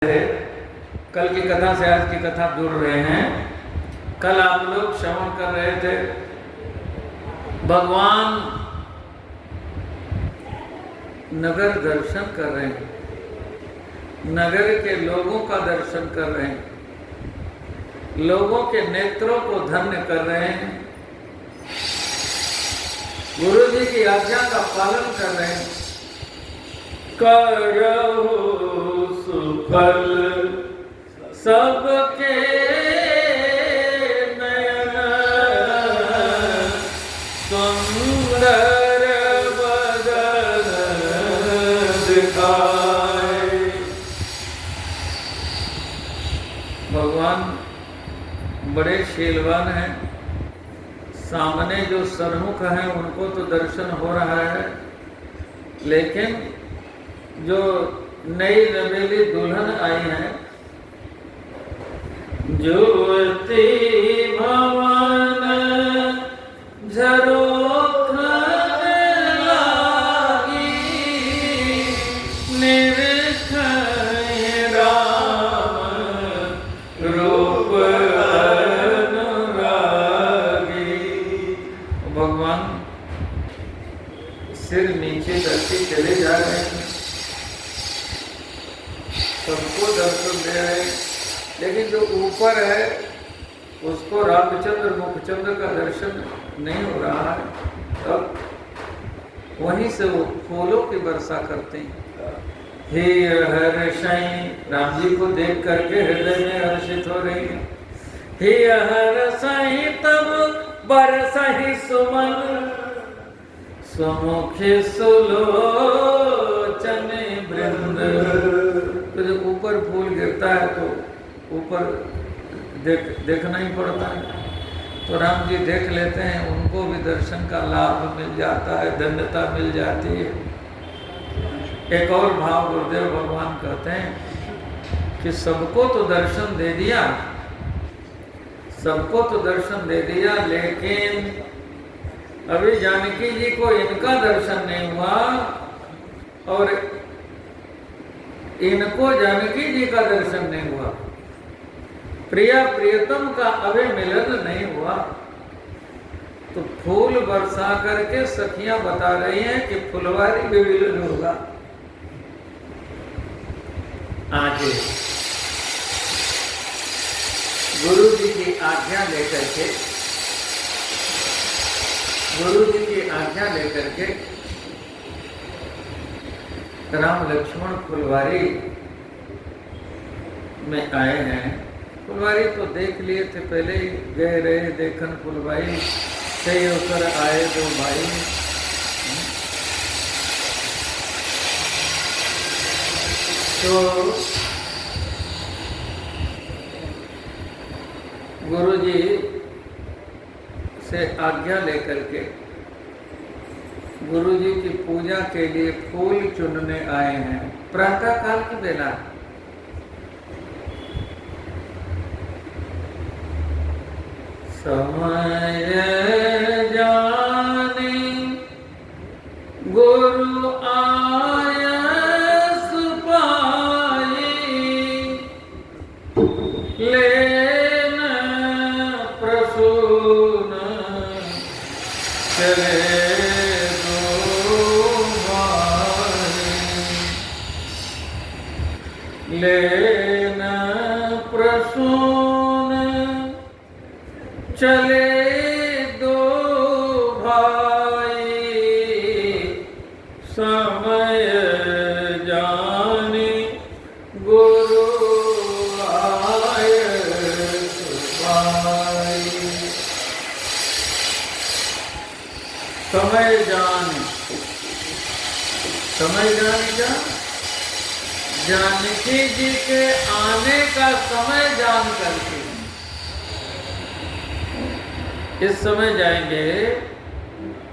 कल की कथा से आज की कथा जुड़ रहे हैं। कल आप लोग श्रवण कर रहे थे, भगवान नगर दर्शन कर रहे हैं, नगर के लोगों का दर्शन कर रहे हैं, लोगों के नेत्रों को धन्य कर रहे हैं, गुरु जी की आज्ञा का पालन कर रहे हैं। करहु सुफल सबके नयन सुंदर बदन दिखाए। भगवान बड़े शीलवान हैं, सामने जो सन्मुख हैं उनको तो दर्शन हो रहा है, लेकिन जो नई नवेली दुल्हन आई है, ज्योति भवन झरोखन लागी, निरखै राम रूप अनुरागी। भगवान सिर नीचे करके चले जा रहे हैं, सबको दर्शन दे रहे हैं, लेकिन जो ऊपर है उसको रामचंद्र मुखचंद्र का दर्शन नहीं हो रहा है। तब वहीं से वो फूलों की वर्षा करते हैं। हे हर्षई, राम जी को देख करके हृदय में हर्षित हो रही है। हे हर्षई तब बरसहि सुमन, सुमुखी सुलोचन वृंद। तो जब ऊपर फूल गिरता है तो ऊपर देखना ही पड़ता है, तो राम जी देख लेते हैं, उनको भी दर्शन का लाभ मिल जाता है, धन्यता मिल जाती है। एक और भाव गुरुदेव भगवान कहते हैं कि सबको तो दर्शन दे दिया, सबको तो दर्शन दे दिया, लेकिन अभी जानकी जी को इनका दर्शन नहीं हुआ और इनको जानकी जी का दर्शन नहीं हुआ, प्रिया प्रियतम का अभी मिलन नहीं हुआ। तो फूल बरसा करके सखियां बता रही हैं कि फुलवारी भी मिलन होगा। आगे गुरु जी की आज्ञा लेकर के, गुरु जी की आज्ञा लेकर के राम लक्ष्मण फुलवारी में आए हैं। फुलवारी तो देख लिए थे, पहले ही गए रहे देखन फुलवारी से होकर आए दो भाई। तो गुरु जी से आज्ञा लेकर के गुरु जी की पूजा के लिए फूल चुनने आए हैं। प्रातः काल की बेला, समय जाने गुरु आए सुपाई, लेन प्रसून चले लेन प्रसून चले दो भाई, समय जाने गुरु आए सुपाई। समय जाने, समय जाने का जानकी जी के आने का समय जान करके, इस समय जाएंगे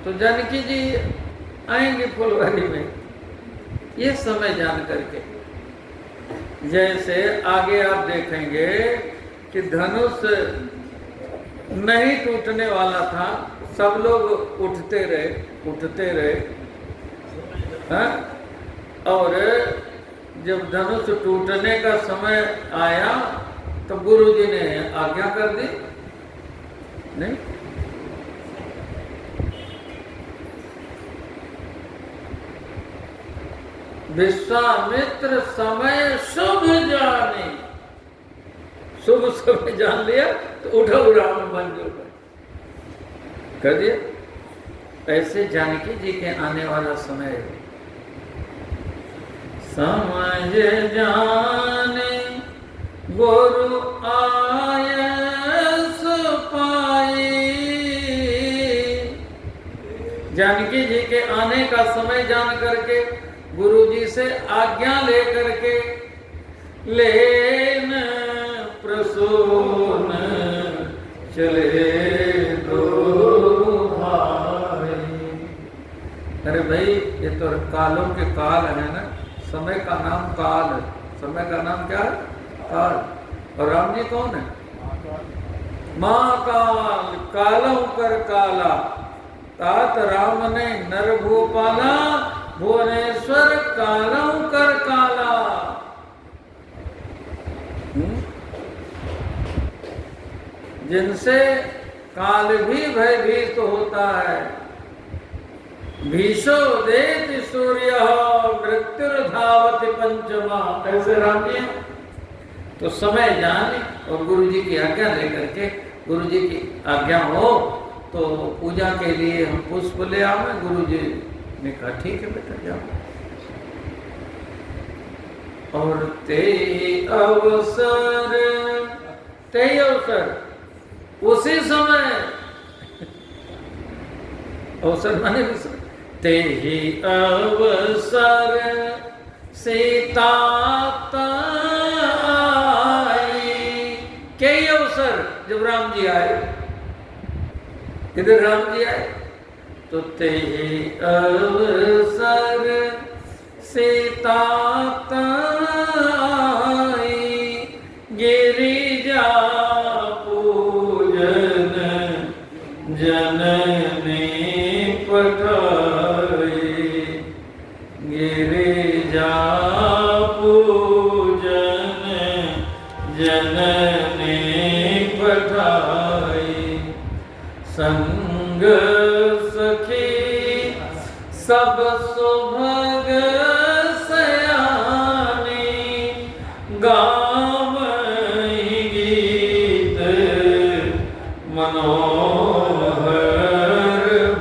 तो जानकी जी आएंगे फुलवारी में, ये समय जान करके। जैसे आगे आप देखेंगे कि धनुष नहीं टूटने वाला था, सब लोग उठते रहे, हाँ? और जब धनुष टूटने का समय आया तो गुरु जी ने आज्ञा कर दी? नहीं। विश्वामित्र समय शुभ जाने, शुभ समय जान लिया तो उठा राम मंदिर पर कर दिया। ऐसे जानकी जी के आने वाला समय समझ जाने गुरु आए पाई। जानकी जी के आने का समय जान करके गुरु जी से आज्ञा लेकर के लेन प्रसून चले दो भाई। अरे भाई ये तो कालों के काल है ना, समय का नाम काल है। समय का नाम क्या है? काल। और राम जी कौन है? महाकाल। कालों कर काला तात राम ने नर भूपाला, भुवनेश्वर कालों कर काला। जिनसे काल भी भयभीत होता है। भीषो देति सूर्य मृत्युर्धावत पंचमा। ऐसे राम जी तो समय जाने और गुरु जी की आज्ञा लेकर के, गुरु जी की आज्ञा हो तो पूजा के लिए हम पुष्प ले आवे। गुरु जी ने कहा ठीक है बेटा जाओ। और ते अवसर उसी समय, अवसर माने ते ही अवसर सीता आई। कई अवसर जब राम जी आए, किधर राम जी आए तो ते ही अवसर सीता आई। गिरिजा पूजन जननी पठाई। गिरिजा पूजन जननी पठाई। संग सखी सब सुभग सयानी, गावई गीत मनोहर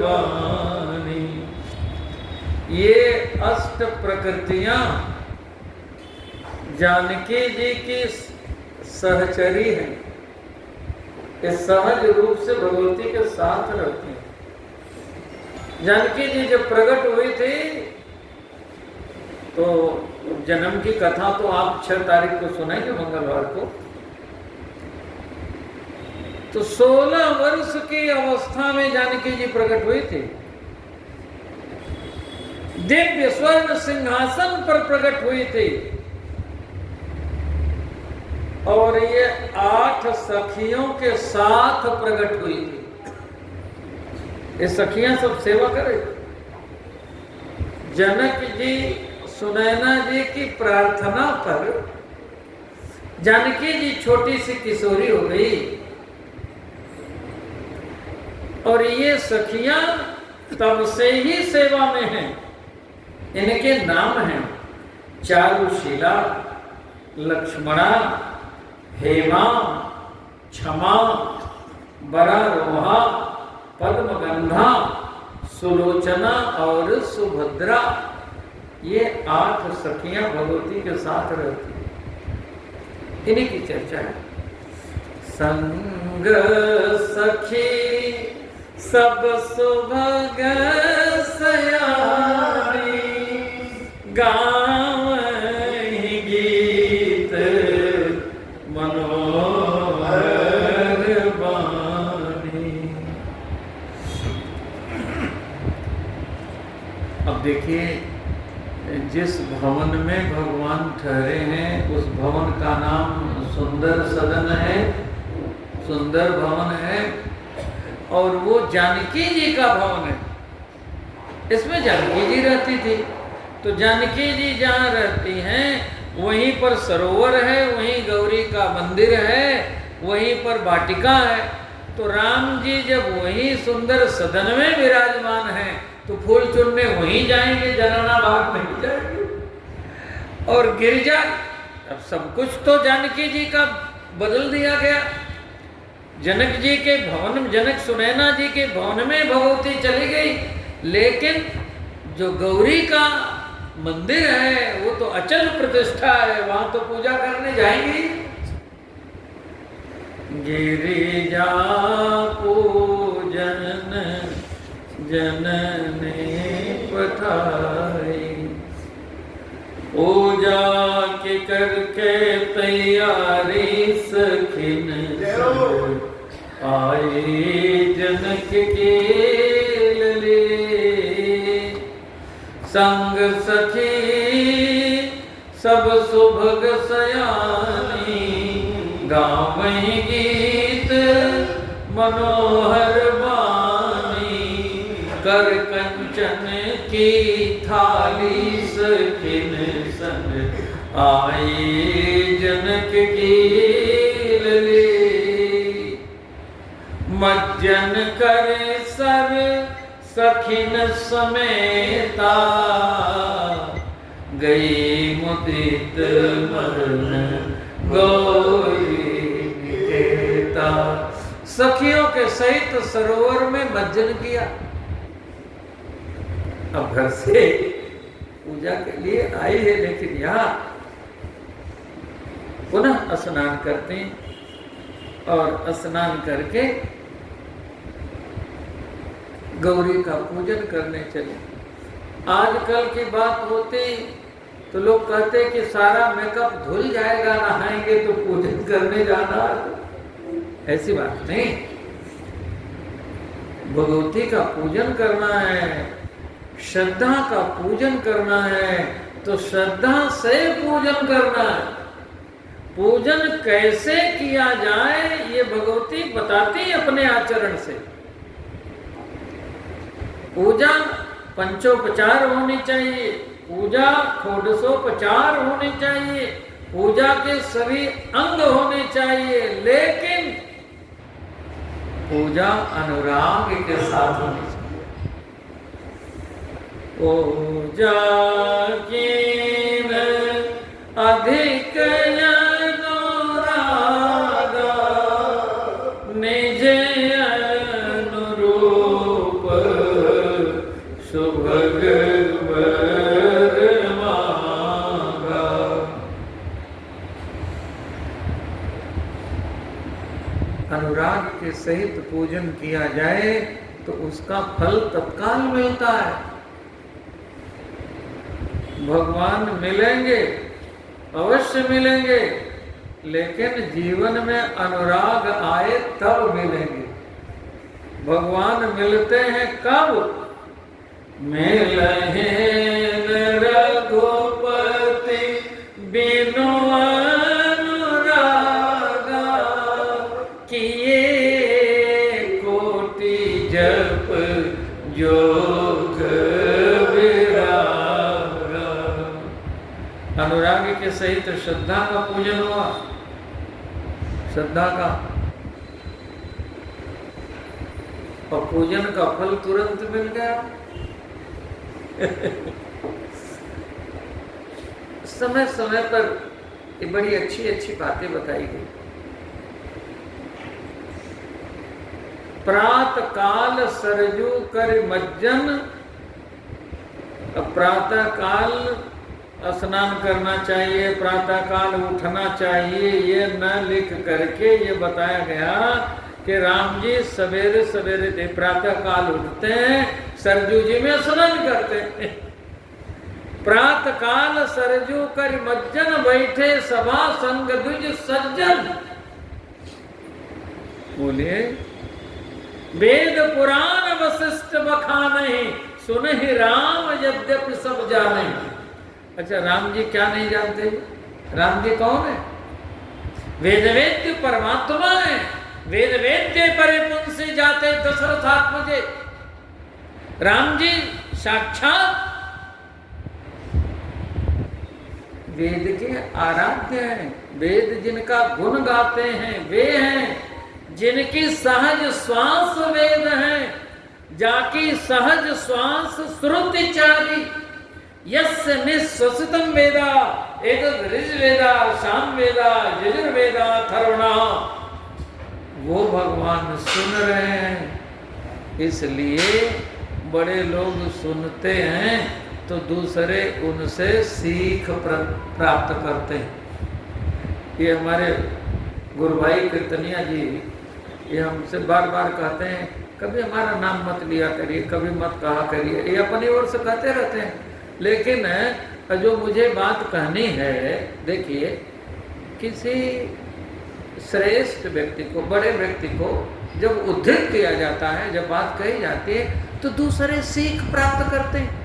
बानी। ये अष्ट प्रकृतियां जानकी जी की सहचरी हैं। ये सहज रूप से भगवती के साथ रहती हैं। जानकी जी जब प्रकट हुई थी तो जन्म की कथा तो आप 6 तारीख को सुनाएंगे मंगलवार को। तो 16 वर्ष की अवस्था में जानकी जी प्रकट हुई थी। दिव्य स्वर्ण सिंहासन पर प्रकट हुई थी। और ये 8 सखियों के साथ प्रकट हुई थी। ये सखियां सब सेवा करे। जनक जी सुनैना जी की प्रार्थना पर जानकी जी छोटी सी किशोरी हो गई। और ये सखियां तब से ही सेवा में हैं। इनके नाम हैं चारुशीला, लक्ष्मणा, हेमा, क्षमा, बरारोहा, पद्मगंधा, सुलोचना और सुभद्रा। ये 8 सखियां भगवती के साथ रहती। इन्हीं की चर्चा है। संग सखी सब सुभग सयानी, गावई गीत मनोहर बानी। अब देखिए, जिस भवन में भगवान ठहरे हैं उस भवन का नाम सुंदर सदन है, सुंदर भवन है। और वो जानकी जी का भवन है। इसमें जानकी जी रहती थी। तो जानकी जी जहाँ रहती हैं वहीं पर सरोवर है, वहीं गौरी का मंदिर है, वहीं पर वाटिका है। तो राम जी जब वहीं सुंदर सदन में विराजमान हैं तो फूल चुनने वहीं जाएंगे, जनाना बाग नहीं जाएंगे। और गिरिजा, अब सब कुछ तो जानकी जी का बदल दिया गया। जनक जी के भवन, जनक सुनैना जी के भवन में भगवती चली गई, लेकिन जो गौरी का मंदिर है वो तो अचल प्रतिष्ठा है, वहां तो पूजा करने जाएंगी। गिरिजा पूजन जनने पठाई, पूजा के करके तैयारी सखिन आए जनक के लले, संग सखी सब सुभग सयानी, गावई गीत मनोहर बानी, कर कंचन की थाली सखिन संग आए जनक की लले, मज्जन करे सर सखिन समेता, गई मुदित मरण गौरी निकेता। सखियों के सहित सरोवर में मज्जन किया। अब घर से पूजा के लिए आई है, लेकिन यहाँ पुनः स्नान करते हैं और स्नान करके गौरी का पूजन करने चले। आजकल की बात होती तो लोग कहते कि सारा मेकअप धुल जाएगा, नहाएंगे तो पूजन करने जाना। ऐसी बात नहीं, भगवती का पूजन करना है, श्रद्धा का पूजन करना है, तो श्रद्धा से पूजन करना है। पूजन कैसे किया जाए ये भगवती बताती अपने आचरण से। पूजा पंचोपचार होनी चाहिए, पूजा षोडशोपचार होनी चाहिए, पूजा के सभी अंग होने चाहिए, लेकिन पूजा अनुराग के साथ होनी चाहिए। पूजा की अधिक अनुराग निज अनुरूप सुभग अनुराग के सहित पूजन किया जाए तो उसका फल तत्काल मिलता है। भगवान मिलेंगे, अवश्य मिलेंगे, लेकिन जीवन में अनुराग आए तब मिलेंगे। भगवान मिलते हैं कब? मिले रघुपति बिनु योग विरागा। अनुराग के सहित श्रद्धा का पूजन हुआ, श्रद्धा का, और पूजन का फल तुरंत मिल गया। समय समय पर ये बड़ी अच्छी अच्छी बातें बताई गई। प्रात काल सरजू कर मज्जन, प्रातः काल स्नान करना चाहिए, प्रातः काल उठना चाहिए, ये न लिख करके ये बताया गया कि राम जी सवेरे सवेरे प्रातः काल उठते हैं, सरजू जी में स्नान करते हैं। प्रातः काल सरजू कर मज्जन, बैठे सभा संग द्विज सज्जन। बोलिए, वेद पुराण वशिष्ठ बखानहि, सुनहि राम यद्यपि सब जाने। अच्छा, राम जी क्या नहीं जानते? राम जी कौन है? वेद वेद्य परमात्मा है। वेद वेद्य परे पुंसी जाते दशरथात्मजे। राम जी साक्षात वेद के आराध्य हैं। वेद जिनका गुण गाते हैं वे हैं जिनकी सहज श्वास वेद हैं, जाकी सहज श्वास श्रुति चारी। यस्य निश्वसितम वेदा एतद् ऋग्वेदा सामवेदा यजुर्वेदा अथर्वणा। वो भगवान सुन रहे हैं, इसलिए बड़े लोग सुनते हैं तो दूसरे उनसे सीख प्राप्त करते हैं। ये हमारे गुरु भाई कीर्तनिया जी ये हमसे बार बार कहते हैं, कभी हमारा नाम मत लिया करिए, कभी मत कहा करिए, ये अपनी ओर से कहते रहते हैं। लेकिन जो मुझे बात कहनी है, देखिए किसी श्रेष्ठ व्यक्ति को, बड़े व्यक्ति को जब उद्धृत किया जाता है, जब बात कही जाती है तो दूसरे सीख प्राप्त करते हैं।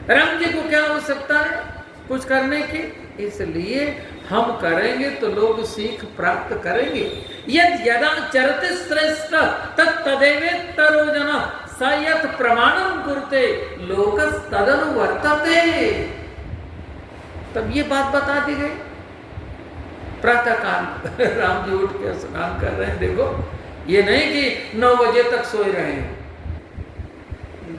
राम जी को क्या आवश्यकता है कुछ करने की, इसलिए हम करेंगे तो लोग सीख प्राप्त करेंगे। यद यदा चरते श्रेष्ठ तदेवेत्तरो जना सयत प्रमाणम कुरुते लोकस तदनुवर्तते। तब ये बात बता दी गई। प्रातः काल राम जी उठ के स्नान कर रहे हैं, देखो ये नहीं कि 9 बजे तक सोए रहे हैं।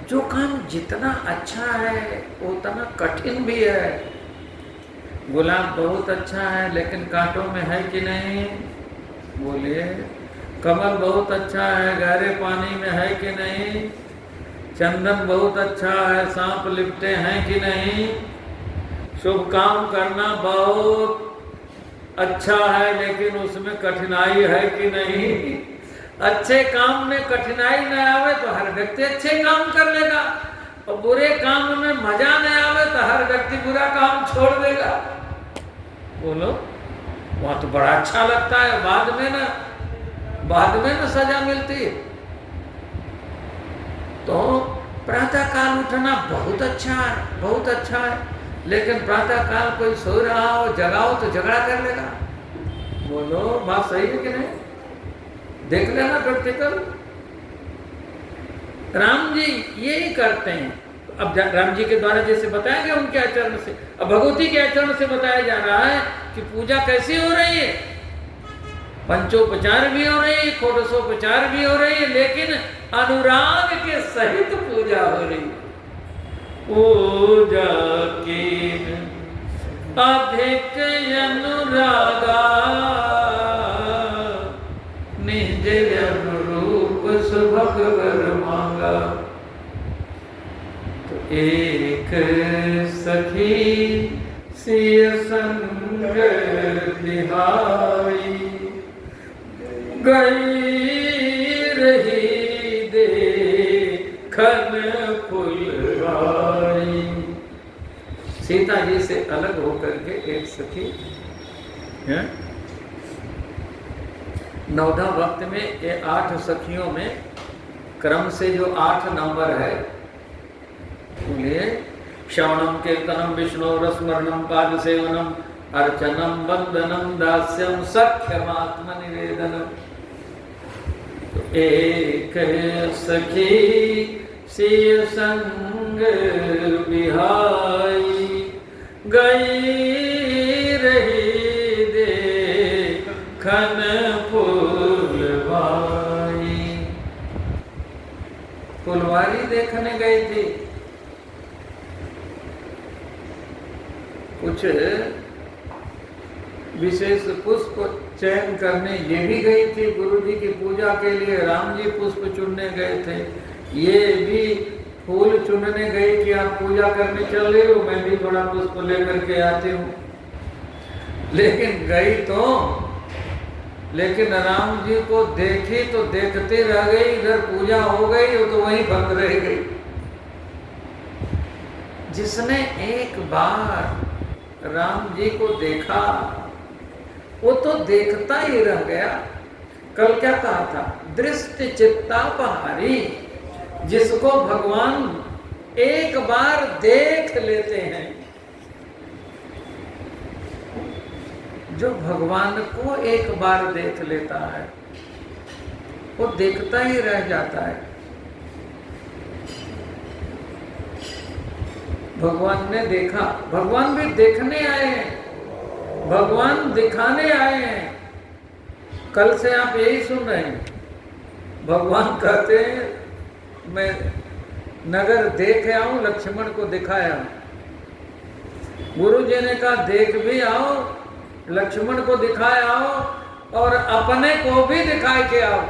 जो काम जितना अच्छा है उतना कठिन भी है। गुलाब बहुत अच्छा है लेकिन कांटों में है कि नहीं, बोलिए। कमल बहुत अच्छा है, गहरे पानी में है कि नहीं। चंदन बहुत अच्छा है, सांप लिपटे हैं कि नहीं। शुभ काम करना बहुत अच्छा है लेकिन उसमें कठिनाई है कि नहीं। अच्छे काम में कठिनाई न आवे तो हर व्यक्ति अच्छे काम कर लेगा, और बुरे काम में मजा न आवे तो हर व्यक्ति बुरा काम छोड़ देगा। बोलो, वहां तो बड़ा अच्छा लगता है, बाद में ना सजा मिलती है। तो प्रातः काल उठना बहुत अच्छा है, बहुत अच्छा है। लेकिन प्रातः काल कोई सो रहा हो, जगाओ तो झगड़ा कर लेगा। बोलो, बात सही है कि नहीं? देख लेना प्रैक्टिकल। राम जी यही करते हैं। अब राम जी के द्वारा जैसे बताया गया उनके आचरण से, अब भगवती के आचरण से बताया जा रहा है कि पूजा कैसी हो रही है। पंचोपचार भी हो रही है, षोडशोपचार भी हो रही है, लेकिन अनुराग के सहित पूजा हो रही है। पूजा की अधिक अनुरागा निज अनुरूप सुभगवर मांगा। तो एक सखी सिय संग बिहारी गई रही देखन फुलवारी। सीता जी से अलग होकर के एक सखी है। नवधा वक्त में ये 8 सखियों में क्रम से जो 8 नंबर है, बोलिए श्रवणम कीर्तनम विष्णु रसमरणम पाद सेवनम अर्चनम वंदनम दास्यम सख्यमात्म निवेदनम। तो एक सखी सिय संग बिहाई गई रही देखन फुलवारी देखने गई थी। कुछ विशेष पुष्प चयन करने ये भी गई थी गुरु जी की पूजा के लिए। राम जी पुष्प चुनने गए थे, ये भी फूल चुनने गई कि आप पूजा करने चल रहे हो, मैं भी थोड़ा पुष्प लेकर के आती हूँ। लेकिन गई तो, लेकिन राम जी को देखी तो देखते रह गई, इधर पूजा हो गई वो तो वहीं बंद रह गई। जिसने एक बार राम जी को देखा वो तो देखता ही रह गया। कल क्या कहा था? दृष्टि चित्तापहारी। जिसको भगवान एक बार देख लेते हैं, जो भगवान को एक बार देख लेता है वो देखता ही रह जाता है। भगवान ने देखा, भगवान भी देखने आए हैं, भगवान दिखाने आए हैं। कल से आप यही सुन रहे हैं, भगवान कहते हैं मैं नगर देख आऊं, लक्ष्मण को दिखाया। गुरु जी ने कहा देख भी आओ, लक्ष्मण को दिखाए आओ और अपने को भी दिखाए के आओ।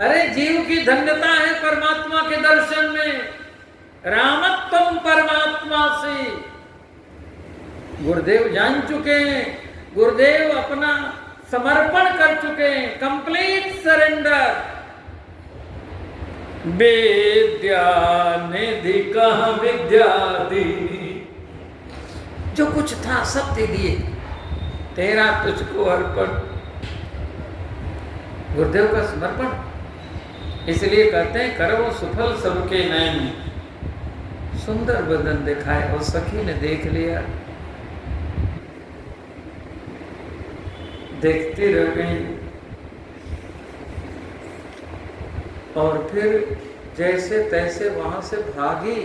अरे जीव की धन्यता है परमात्मा के दर्शन में, रामत्वम परमात्मा से। गुरुदेव जान चुके हैं, गुरुदेव अपना समर्पण कर चुके हैं, कंप्लीट सरेंडर। विद्या निधि कहाँ विद्या दी, जो कुछ था सब दे दिए, तेरा तुझको अर्पण। गुरुदेव का समर्पण। इसलिए कहते हैं करो सुफल सबके नयन, सुंदर बदन दिखाए। और सखी ने देख लिया, देखती रह गई। और फिर जैसे तैसे वहां से भागी।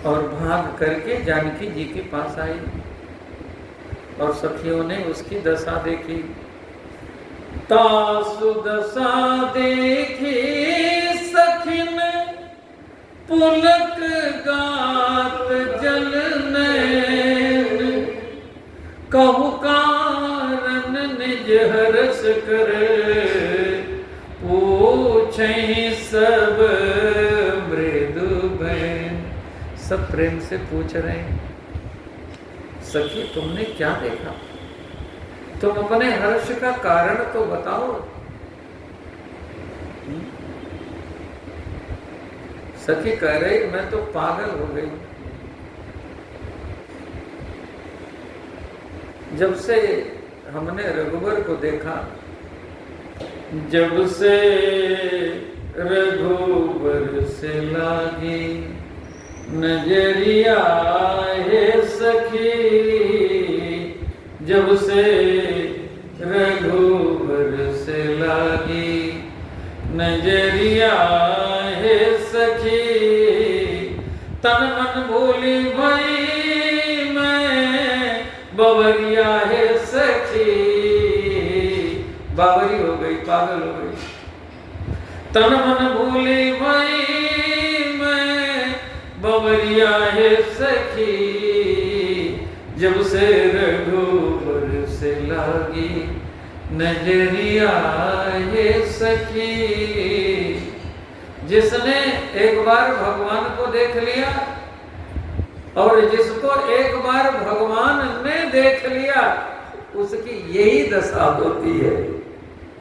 और भाग करके जानकी जी के पास आई और सखियों ने उसकी दशा देखी। तासु दशा देखी सखिन, पुलक गात जल नैन, कहु कारण निज हरस कर, पूछे सब मृदु बैन। सब प्रेम से पूछ रहे हैं, सखी तुमने क्या देखा, तुम अपने हर्ष का कारण तो बताओ। सखी कह रही मैं तो पागल हो गई, जब से हमने रघुवर को देखा, जब से रघुवर से लागी नजरिया है सखी, जब से रघुवर से लागी नजरिया है सखी, तन मन भूली भई मैं बवरिया है सखी। बावरी हो गई, पागल हो गई। तन मन भूली भई मैं बवरिया है सखी, जब से रघुवर से लागी नजरिया है सखी। जिसने एक बार भगवान को देख लिया और जिसको एक बार भगवान ने देख लिया, उसकी यही दशा होती है।